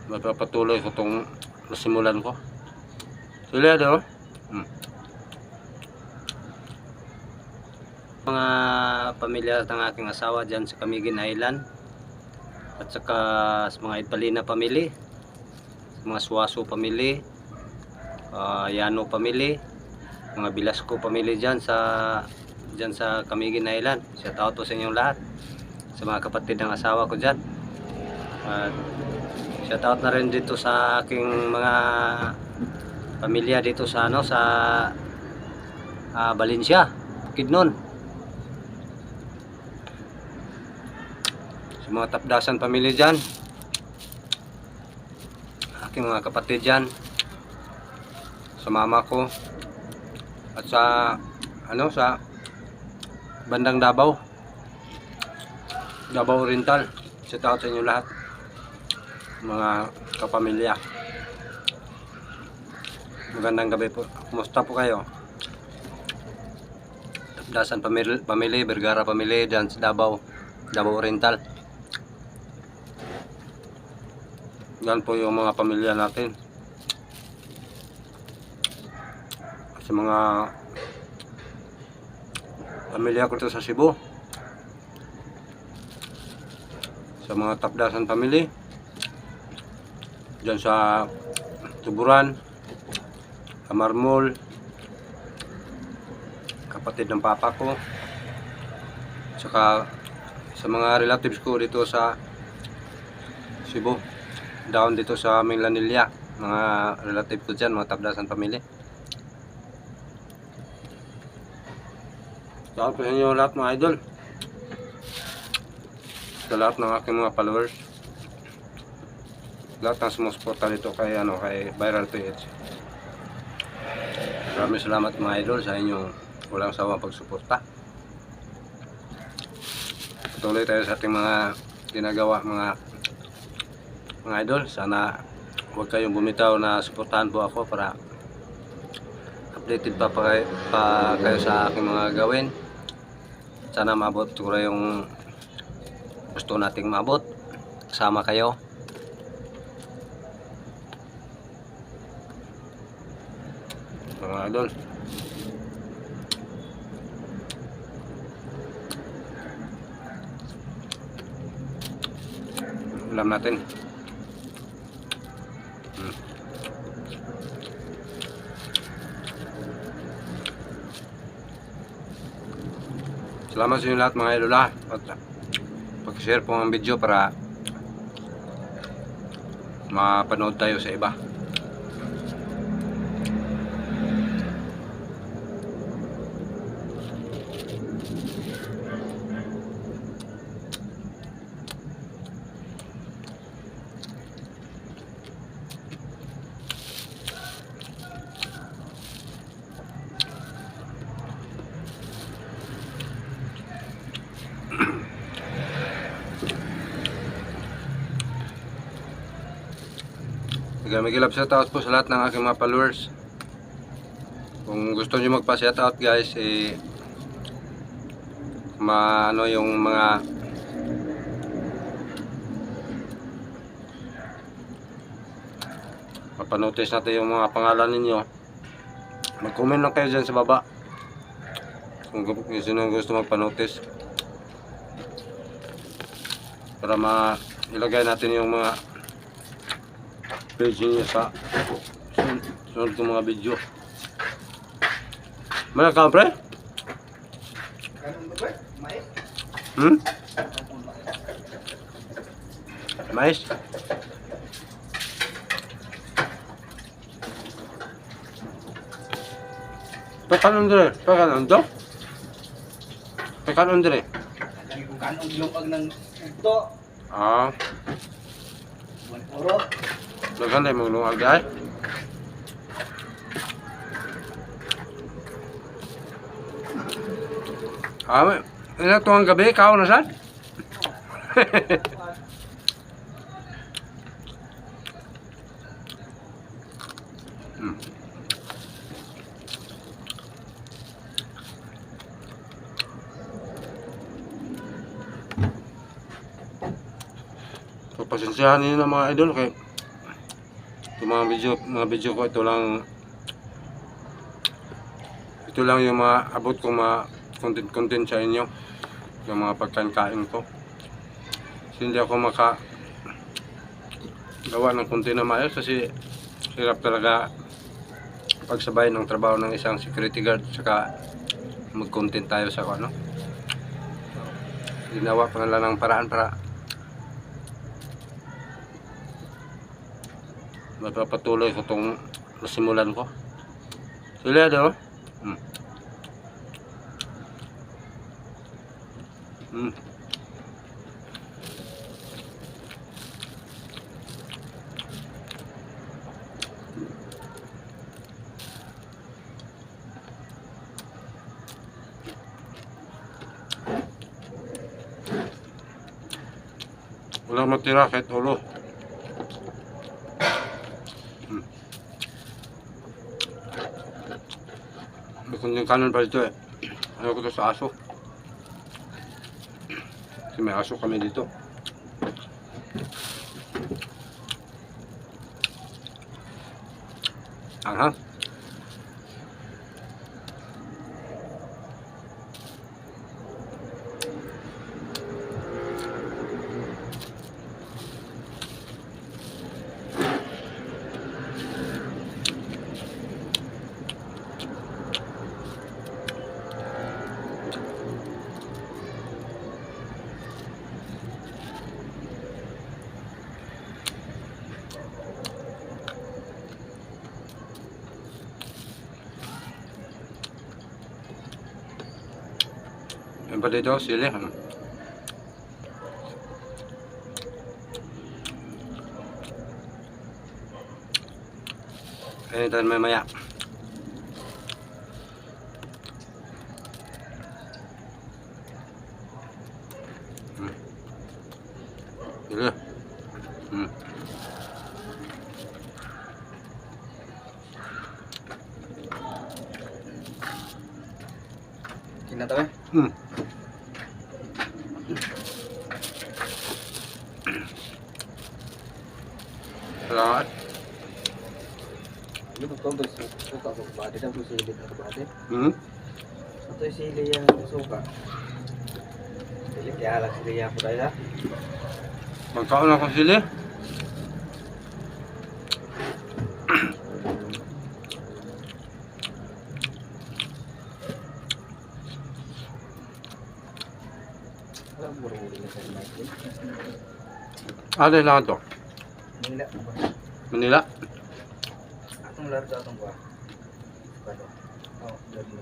Magpapatuloy ko itong nasimulan ko. Sila daw. Mga pamilya ng aking asawa dyan sa Camiguin Island at saka sa mga Ipalina family, mga Suaso family, Yano family, mga Bilasco family dyan sa Camiguin Island. Shout out po sa inyong lahat, sa mga kapatid ng asawa ko dyan. At shout out na rin dito sa aking mga pamilya dito sa Valencia, Bukidnon. Sa mga Tapdasan pamilya dyan, aking mga kapatid dyan, sa mama ko, at sa sa bandang Davao Oriental. Shout out sa inyo lahat, mga kapamilya. Magandang gabi po. Kumusta po kayo? Tapdasan family, Vergara family dyan sa Davao Oriental. Yan po yung mga pamilya natin. Sa mga pamilya ko ito sa Cebu, sa mga Tapdasan family dyan sa Tuburan, Kamarmol, kapatid ng papa ko, saka sa mga relatives ko dito sa Cebu, down dito sa Minglanilla, mga relatives ko dyan, mga Tapdasan family. Shout out po sa inyo lahat, mga idol, sa lahat ng aking mga followers, lahat ng sumusuporta dito kay Viral PH. Maraming salamat mga idol sa inyong walang sawang pagsuporta. Patuloy tayo sa ating mga ginagawa, mga idol. Sana huwag kayong bumitaw na suportahan po ako para updated pa kayo sa aking mga gawin. Sana maabot siguro yung gusto nating maabot. Kasama kayo. Mga idol, ulam natin. Salamat sa inyo lahat, mga idol, at pag-share po ang video para mapanood tayo sa iba. Magilap shoutout po sa lahat ng aking mga followers. Kung gusto nyo magpa-shoutout guys, yung mga mapanotice natin yung mga pangalan ninyo, mag-comment lang kayo dyan sa baba kung sino gusto magpanotice, para ilagay natin yung mga page niya sa sunod kong mga video. Mana ka, pre? Mais? Pekanon dire? Pekanon to? Pekanon dire? Kung kanong lumag ng ito. Ah. Oro. Dagan tayo maglungag dahil. Ina tuwang gabi, kao na saan? So, pasensyahan ninyo na mga idol kay Yung mga video ko, ito lang yung mga abot kong mga content sa inyo, yung mga pagkain ko. Kasi hindi ako gawa ng content na maayos kasi hirap talaga pagsabay ng trabaho ng isang security guard saka mag-content tayo sa ano. Ginawa pa nila ng paraan para mapapatuloy ko itong nasimulan ko. Sila daw. Walang matira kahit ulo. May kunting kanan pa dito eh. Ayaw ko to sa aso. Kasi may aso kami dito. Anghang. Yan pa dito, sili. Kaya tayo mamaya. Sili. Kinata ba? Salamat. Ini betul tuh suka kok bade dan tuh sili dan bade. Satu sili yang suka. Sili kaya lah sili yang putih ya. Magkaon ako sili. Wala mo rin ulit sa natin. Ano lang ito? Nila. Manila? Atong larga atong ba? Kado. Oh, dari.